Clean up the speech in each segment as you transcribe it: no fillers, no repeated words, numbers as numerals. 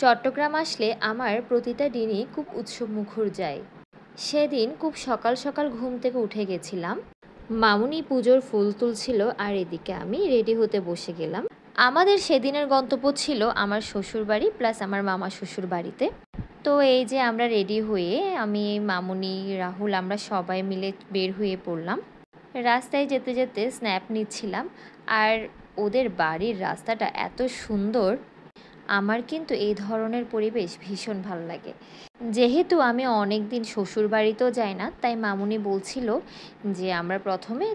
চট্টগ্রাম আসলে আমার প্রতিটা দিনই খুব উৎসবমুখর যায়। সেদিন খুব সকাল সকাল ঘুম থেকে উঠে গেছিলাম। মামুনি পুজোর ফুল তুলছিল আর এদিকে আমি রেডি হতে বসে গেলাম। আমাদের সেদিনের গন্তব্য ছিল আমার শ্বশুরবাড়ি প্লাস আমার মামা শ্বশুর বাড়িতে। তো এই যে আমরা রেডি হয়ে আমি, মামুনি, রাহুল আমরা সবাই মিলে বের হয়ে পড়লাম। রাস্তায় যেতে যেতে স্ন্যাপ নিচ্ছিলাম। আর ওদের বাড়ির রাস্তাটা এত সুন্দর, আমার কিন্তু এই ধরনের পরিবেশ ভীষণ ভালো লাগে। যেহেতু আমি অনেক দিন শ্বশুরবাড়িতেও যাই না, তাই মামুনি বলছিল যে আমরা প্রথমে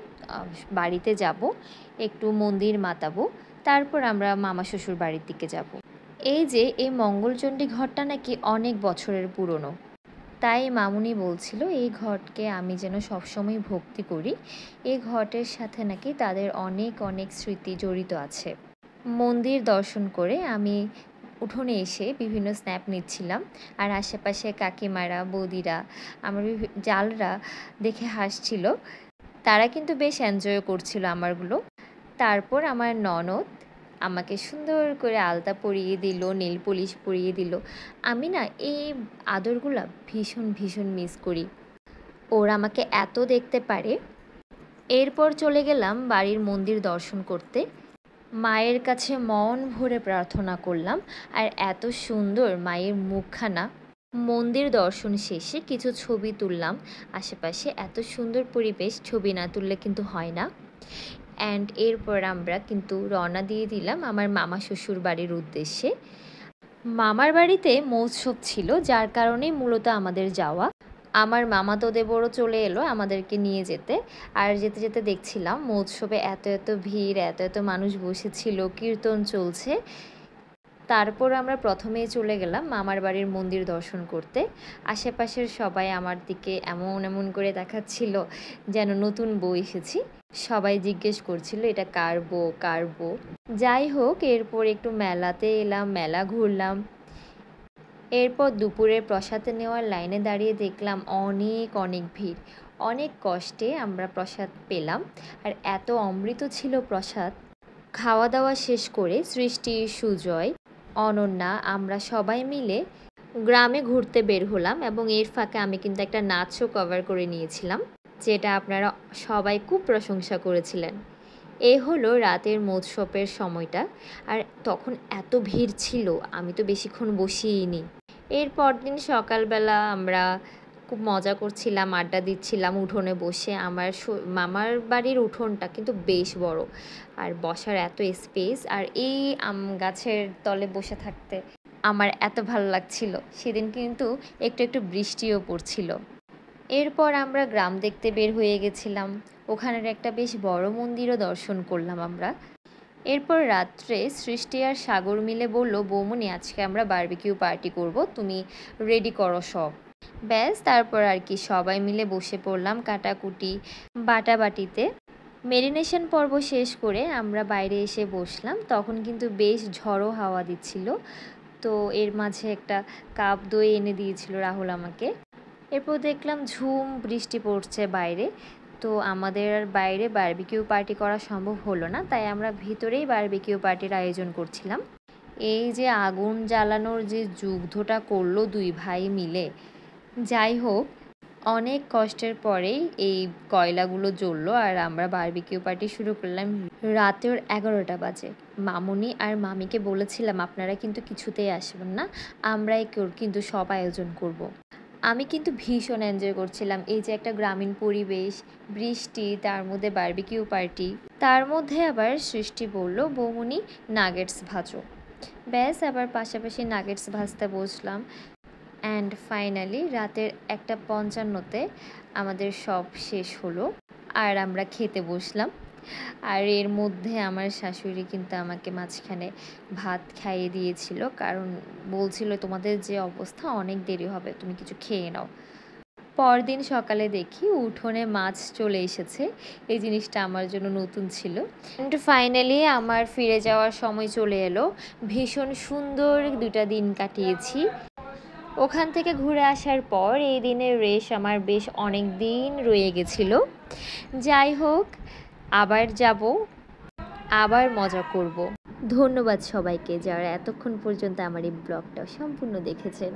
বাড়িতে যাব, একটু মন্দির মাতাবো, তারপর আমরা মামা শ্বশুর বাড়ির দিকে যাব। এই যে এই মঙ্গলচণ্ডী ঘরটা নাকি অনেক বছরের পুরনো, তাই মামুনি বলছিল এই ঘটকে আমি যেন সবসময় ভক্তি করি। এই ঘটের সাথে নাকি তাদের অনেক অনেক স্মৃতি জড়িত আছে। মন্দির দর্শন করে আমি উঠোনে এসে বিভিন্ন স্ন্যাপ নিচ্ছিলাম। আর আশেপাশে কাকিমারা, বৌদিরা, আমার জালরা দেখে হাসছিল। তারা কিন্তু বেশ এনজয় করছিল আমারগুলো। তারপর আমার ননদ আমাকে সুন্দর করে আলতা পরিয়ে দিল, নেল পলিশ পরিয়ে দিল। আমি না এই আদরগুলো ভীষণ ভীষণ মিস করি। ওরা আমাকে এত দেখতে পারে। এরপর চলে গেলাম বাড়ির মন্দির দর্শন করতে। মায়ের কাছে মন ভরে প্রার্থনা করলাম। আর এত সুন্দর মায়ের মুখখানা। মন্দির দর্শন শেষে কিছু ছবি তুললাম। আশেপাশে এত সুন্দর পরিবেশ, ছবি না তুললে কিন্তু হয় না। অ্যান্ড এরপর আমরা কিন্তু রওনা দিয়ে দিলাম আমার মামা শ্বশুর বাড়ির উদ্দেশ্যে। মামার বাড়িতে মহোৎসব ছিল, যার কারণেই মূলত আমাদের যাওয়া। আমার মামাতো দেবরও চলে এলো আমাদেরকে নিয়ে যেতে। আর যেতে যেতে দেখছিলাম মহোৎসবে এত এত ভিড়, এত এত মানুষ বসেছিল, কীর্তন চলছে। তারপর আমরা প্রথমেই চলে গেলাম মামার বাড়ির মন্দির দর্শন করতে। আশেপাশের সবাই আমার দিকে এমন এমন করে দেখাচ্ছিল যেন নতুন বউ এসেছি। সবাই জিজ্ঞেস করছিল এটা কার বউ, কার বউ। যাই হোক, এরপর একটু মেলাতে এলাম, মেলা ঘুরলাম। এরপর দুপুরের প্রসাদ নেওয়ার লাইনে দাঁড়িয়ে দেখলাম অনেক অনেক ভিড়। অনেক কষ্টে আমরা প্রসাদ পেলাম। আর এত অমৃত ছিল প্রসাদ। খাওয়া দাওয়া শেষ করে সৃষ্টি, সুজয়, অনন্যা আমরা সবাই মিলে গ্রামে ঘুরতে বের হলাম। এবং এর ফাঁকে আমি কিন্তু একটা নাচও কভার করে নিয়েছিলাম, যেটা আপনারা সবাই খুব প্রশংসা করেছিলেন। এ হলো রাতের মহোৎসবের সময়টা। আর তখন এত ভিড় ছিল, আমি তো বেশিক্ষণ বসিইনি। এর পরদিন সকালবেলা আমরা খুব মজা করছিলাম, আড্ডা দিচ্ছিলাম উঠোনে বসে। আমার মামার বাড়ির উঠোনটা কিন্তু বেশ বড়, আর বসার এত স্পেস। আর এই আম গাছের তলে বসে থাকতে আমার এত ভালো লাগছিল। সেদিন কিন্তু একটু একটু বৃষ্টিও পড়ছিল। এরপর আমরা গ্রাম দেখতে বের হয়ে গেছিলাম। ওখানের একটা বেশ বড় মন্দিরও দর্শন করলাম আমরা। এরপর রাত্রে সৃষ্টি আর সাগর মিলে বলল, বৌমনি আজকে আমরা বারবিকিউ পার্টি করব, তুমি রেডি করো সব। ব্যাস, তারপর আর কি সবাই মিলে বসে পড়লাম কাটাকুটি, বাটাবাটিতে। মেরিনেশন পর্ব শেষ করে আমরা বাইরে এসে বসলাম। তখন কিন্তু বেশ ঝড়ো হাওয়া দিচ্ছিল। তো এর মাঝে একটা কাপ দই এনে দিয়েছিল রাহুল আমাকে। এরপর দেখলাম ঝুম বৃষ্টি পড়ছে বাইরে। তো আমাদের আর বাইরে বারবিকিউ পার্টি করা সম্ভব হলো না, তাই আমরা ভিতরেই বারবিকিউ পার্টির আয়োজন করছিলাম। এই যে আগুন জ্বালানোর যে যুদ্ধটা করলো দুই ভাই মিলে, যাই হোক, অনেক কষ্টের পরেই এই কয়লাগুলো জ্বললো। আর আমরা বারবিকিউ পার্টি শুরু করলাম রাতের 11টা বাজে। মামুনি আর মামিকে বলেছিলাম আপনারা কিন্তু কিছুতেই আসবেন না, আমরাই কিন্তু সব আয়োজন করব। আমি কিন্তু ভীষণ এনজয় করছিলাম। এই যে একটা গ্রামীণ পরিবেশ, বৃষ্টি, তার মধ্যে বারবিকিউ পার্টি, তার মধ্যে আবার সৃষ্টি বলল বৌমনি নাগেটস ভাজো। ব্যাস, আবার পাশাপাশি নাগেটস ভাজতে বসলাম। অ্যান্ড ফাইনালি রাতের 1:55-তে আমাদের সব শেষ হলো আর আমরা খেতে বসলাম। আর এর মধ্যে আমার শাশুড়ি কিন্তু আমাকে মাঝখানে ভাত খাইয়ে দিয়েছিল, কারণ বলছিল তোমাদের যে অবস্থা অনেক দেরি হবে, তুমি কিছু খেয়ে নাও। পরদিন সকালে দেখি উঠোনে মাছ চলে এসেছে। এই জিনিসটা আমার জন্য নতুন ছিল। কিন্তু ফাইনালি আমার ফিরে যাওয়ার সময় চলে এলো। ভীষণ সুন্দর 2টা দিন কাটিয়েছি। ওখান থেকে ঘুরে আসার পর এই দিনের রেশ আমার বেশ অনেক দিন রয়ে গেছিলো। যাই হোক, আবার যাব। আবার মজা করব। ধন্যবাদ সবাইকে যারা এতক্ষণ পর্যন্ত আমার এই ব্লগটা সম্পূর্ণ দেখেছেন।